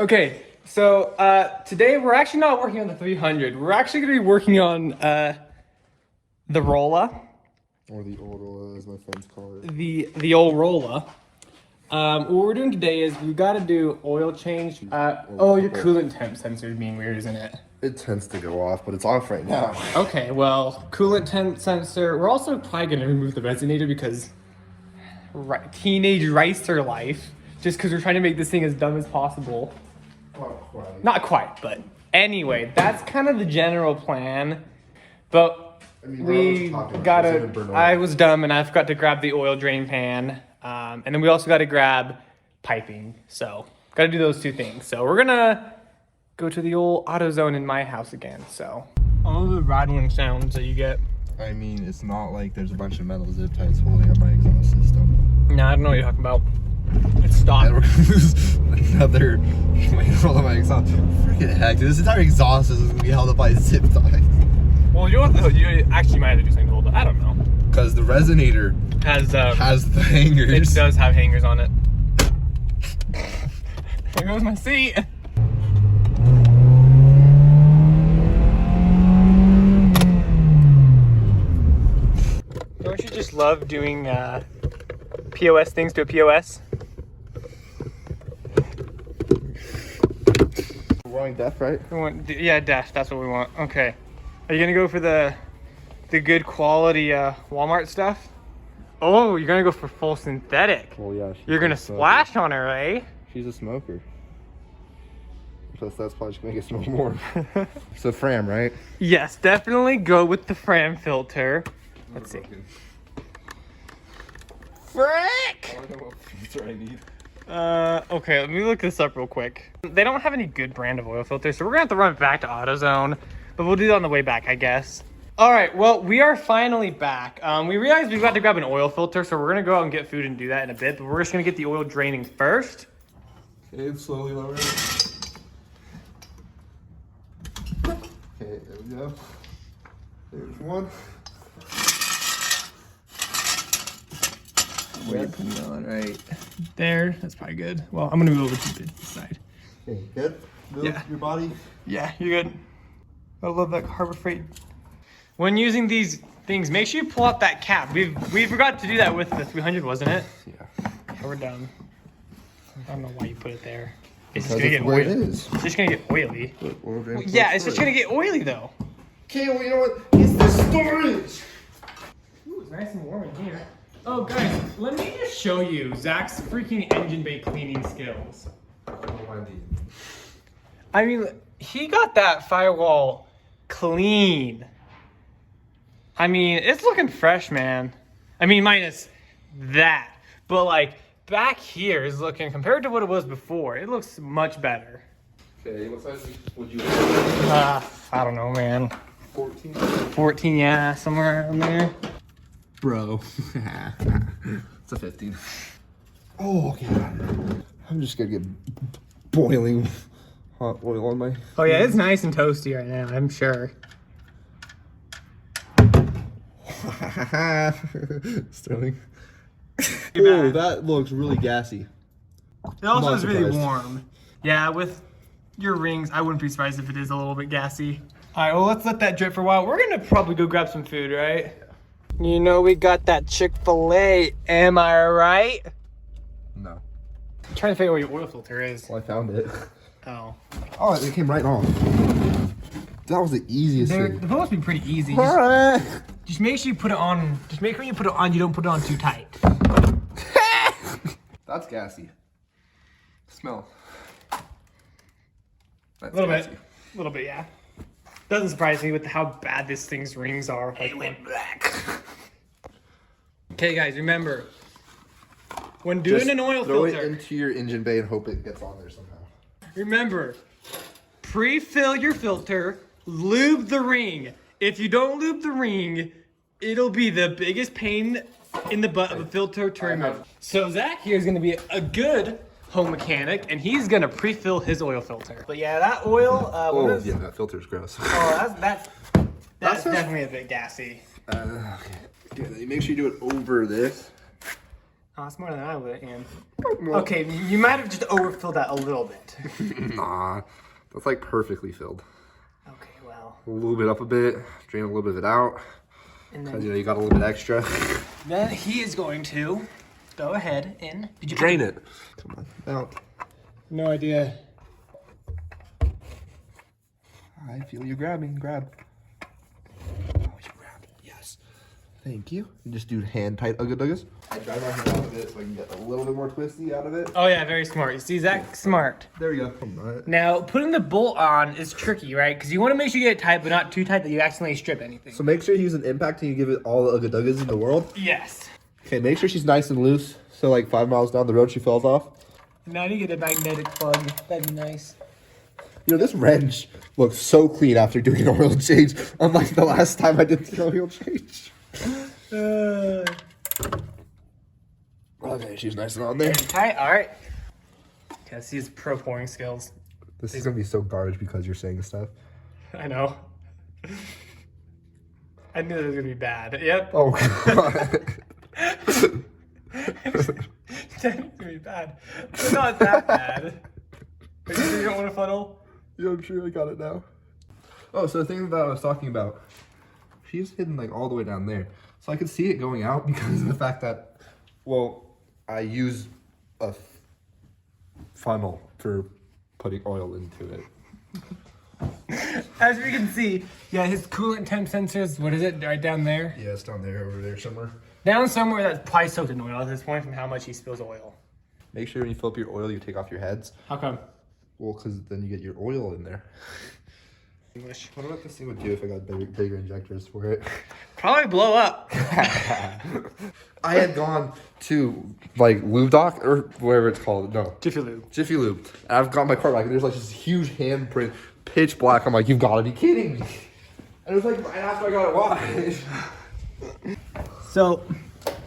Okay, so today we're actually not working on the 300. We're actually going to be working on the Rolla. Or the old Rolla, as my friends call it. The old Rolla. What we're doing today is we've got to do oil change. Your coolant temp sensor is being weird, isn't it? It tends to go off, but it's off right now. Okay, well, coolant temp sensor. We're also probably going to remove the resonator because teenage racer life. Just because we're trying to make this thing as dumb as possible. Not quite, but anyway, that's kind of the general plan. But I was dumb and I forgot to grab the oil drain pan. And then we also got to grab piping. So, got to do those two things. So, we're going to go to the old AutoZone in my house again. So, all the rattling sounds that you get. I mean, it's not like there's a bunch of metal zip ties holding up my exhaust system. No, I don't know what you're talking about. It stopped. And we're going to lose another hold on my exhaust. Freaking heck, dude, this entire exhaust is going to be held up by zip ties. Well, you actually might have to do something to hold it. I don't know. Because the Resonator has the hangers. It does have hangers on it. There goes my seat. Don't you just love doing POS things to a POS? We're wanting def, right? Yeah, def. That's what we want. Okay. Are you gonna go for the good quality Walmart stuff? Oh, you're gonna go for full synthetic. Well, yeah. You're gonna splash on her, eh? She's a smoker. Plus, that's probably just gonna make it smell more. So Fram, right? Yes, definitely go with the Fram filter. Let's see. Frick! I don't know what filter I need. Okay, let me look this up real quick. They don't have any good brand of oil filter, so we're gonna have to run it back to AutoZone. But we'll do that on the way back, I guess. All right, well, we are finally back. We realized we've got to grab an oil filter, so we're gonna go out and get food and do that in a bit. But we're just gonna get the oil draining first. Okay, it's slowly lowering. Okay, there we go. There's one. Where put it on right there. That's probably good. Well, I'm gonna move over to this side. Okay, good? Move your body? Yeah, you're good. I love that Harbor Freight. When using these things, make sure you pull out that cap. We forgot to do that with the 300, wasn't it? Yeah. Okay, we're done. I don't know why you put it there. It's Because just gonna it's get where it oily. is. It's just gonna get oily. Well, Yeah, it's just gonna get oily though. Okay, well, you know what? It's the storage! Ooh, it's nice and warm in here. Oh, guys, let me just show you Zach's freaking engine bay cleaning skills. I mean, he got that firewall clean. I mean, it's looking fresh, man. I mean, minus that. But, like, back here is looking, compared to what it was before, it looks much better. Okay, what size would you I don't know, man. 14? 14, yeah, somewhere around there. Bro. It's a 15. Oh, okay. I'm just gonna get boiling hot oil on my... Oh, yeah, it's nice and toasty right now, I'm sure. Sterling. Oh, that looks really gassy. It also Not is really surprised. warm. Yeah, with your rings, I wouldn't be surprised if it is a little bit gassy. All right, well, let's let that drip for a while. We're gonna probably go grab some food, right? You know we got that Chick-fil-A, am I right? No. I'm trying to figure out where your oil filter is. Well, I found it. Oh. Oh, it came right off. That was the easiest thing. They're supposed to be pretty easy. Just make sure you put it on. Just make sure you put it on. You don't put it on too tight. That's gassy. Smell. That's A little gassy. bit. A little bit, yeah. Doesn't surprise me with how bad this thing's rings are. They went black. Okay, guys, remember, when doing Just an oil throw filter, it into your engine bay and hope it gets on there somehow. remember, pre-fill your filter, lube the ring. If you don't lube the ring, it'll be the biggest pain in the butt of a filter to remove. So Zach here is going to be a good home mechanic, and he's going to pre-fill his oil filter. But yeah, that oil, Yeah, that filter's gross. Oh, that's definitely a bit gassy. Okay. Yeah, make sure you do it over this. Oh, it's more than I would, Ian. Okay, you might have just overfilled that a little bit. Nah, that's like perfectly filled. Okay, well. A little bit up a bit, drain a little bit of it out. And Because, then you got a little bit extra. then he is going to go ahead and... Did you drain it? Come on, out. No idea. I feel you grabbing. Grab. Oh, you grabbed. Yes. Thank you. And just do hand tight ugga-duggas. I dry my hand out of it so I can get a little bit more twisty out of it. Oh yeah, very smart. You see, Zach, smart. There we go. Come on. Now, putting the bolt on is tricky, right? Because you want to make sure you get it tight, but not too tight that you accidentally strip anything. So make sure you use an impact and you give it all the ugga-duggas in the world. Yes. Okay, make sure she's nice and loose. So like 5 miles down the road she falls off. Now you get a magnetic plug. That'd be nice. You know, this wrench looks so clean after doing an oil change, unlike the last time I did the oil change. Okay, she's nice and on there. Tight, all right. Okay, let's see his pro pouring skills. This is gonna be so garbage because you're saying stuff. I know. I knew it was gonna be bad. Yep. Oh god. It's gonna be bad. But not that bad. Are you sure you don't want to funnel? Yeah, I'm sure I got it now. Oh, so the thing that I was talking about, she's hidden like all the way down there. So I could see it going out because of the fact that, well, I use a funnel for putting oil into it. As we can see, yeah, his coolant temp sensors, what is it, right down there? Yeah, it's down there, over there somewhere. Down somewhere that's probably soaked in oil at this point from how much he spills oil. Make sure when you fill up your oil, you take off your heads. How come? Well, because then you get your oil in there. English. I wonder what this thing would do if I got bigger injectors for it. Probably blow up. I had gone to like Lube Doc or whatever it's called. No, Jiffy Lube. Jiffy Lube. And I've got my car back and there's like this huge handprint, pitch black. I'm like, you've got to be kidding me. And it was like right after I got it washed. So,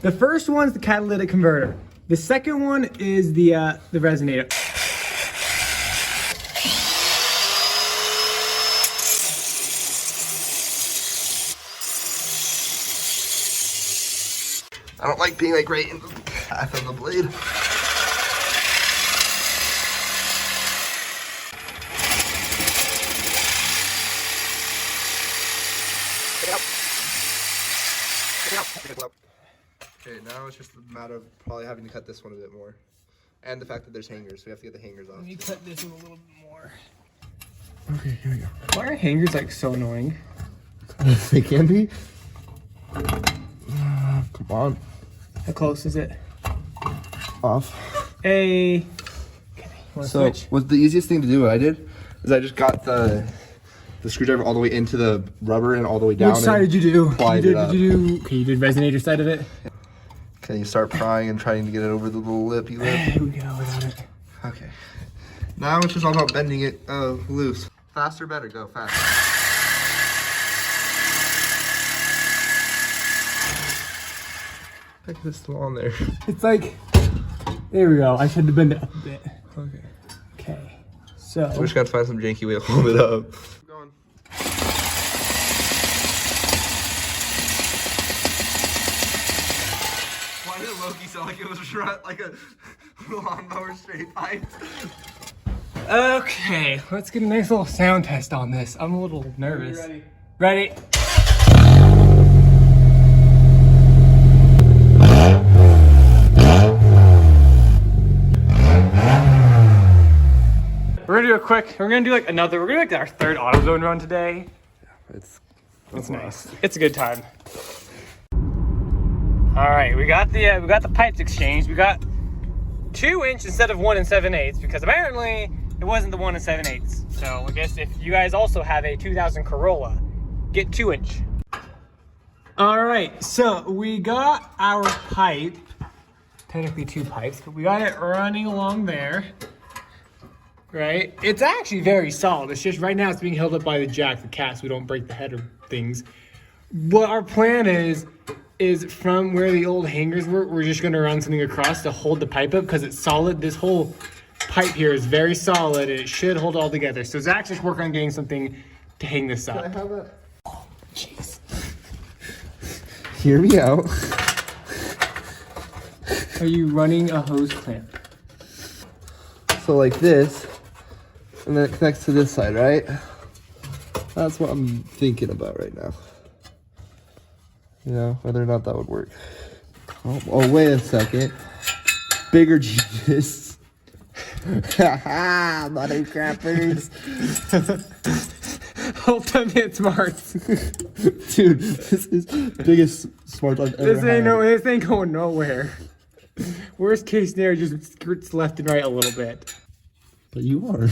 the first one's the catalytic converter. The second one is the resonator. I don't like being like right in the path of the blade. Okay, now it's just a matter of probably having to cut this one a bit more. And the fact that there's hangers, so we have to get the hangers off. Let me cut this one a little bit more. Okay, here we go. Why are hangers like so annoying? They can be. Come on. How close is it? Off. Hey. Okay, you wanna So, switch? what the easiest thing to do, what I did, is I just got the screwdriver all the way into the rubber and all the way down. Which side did you do? Plied it up. Did you do? Okay, you did resonator side of it. Okay, you start prying and trying to get it over the little lippy lip. Here we go. We got it. Okay. Now it's just all about bending it loose. Faster, better. Go fast. I think it's still on there. It's like, there we go. I should have bent it up a bit. Okay. Okay. So. We're just gonna find some janky way to hold it up. Keep going. Why did Loki sound like it was like a lawnmower straight pipe? Okay, let's get a nice little sound test on this. I'm a little nervous. Ready? We're gonna do a quick, we're gonna do like our third AutoZone run today. It's nice. It's a good time. All right, we got the pipes exchanged. We got 2-inch instead of 1 7/8 because apparently it wasn't the 1 7/8. So I guess if you guys also have a 2000 Corolla, get 2-inch. All right, so we got our pipe, technically 2 pipes, but we got it running along there. Right? It's actually very solid. It's just right now it's being held up by the jack, the cat, so we don't break the header things. What our plan is from where the old hangers were, we're just gonna run something across to hold the pipe up because it's solid. This whole pipe here is very solid and it should hold all together. So Zach's just working on getting something to hang this up. Can I have that? Oh, jeez. Hear me out. are you running a hose clamp? So like this, and then it connects to this side, right? That's what I'm thinking about right now. You know, whether or not that would work. Oh, wait a second. Bigger genius. Haha, mother crappers. Ultimate smarts. Dude, this is biggest smart I've ever had. This ain't going nowhere. Worst case scenario, just skirts left and right a little bit. But you are.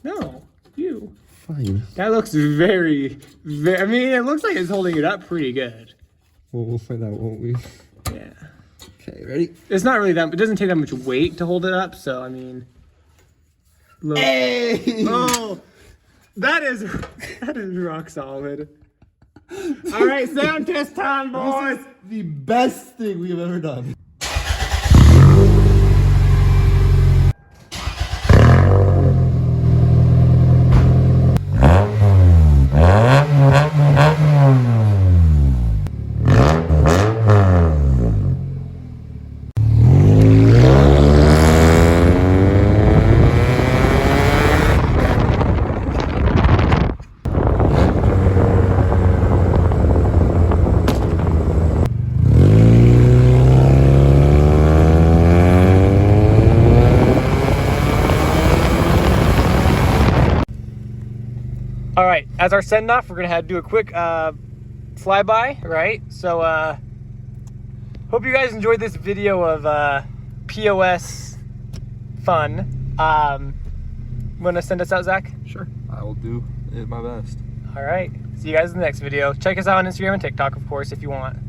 No, you. Fine. That looks very, I mean, it looks like it's holding it up pretty good. Well, we'll find out, won't we? Yeah. Okay, ready? It's not really that, it doesn't take that much weight to hold it up, so I mean. Look. Hey! Oh, that is rock solid. All right, sound test time, boys. This is the best thing we've ever done. All right, as our send off, we're gonna have to do a quick flyby, right? So, hope you guys enjoyed this video of POS fun. Wanna send us out, Zach? Sure, I will do it my best. All right, see you guys in the next video. Check us out on Instagram and TikTok, of course, if you want.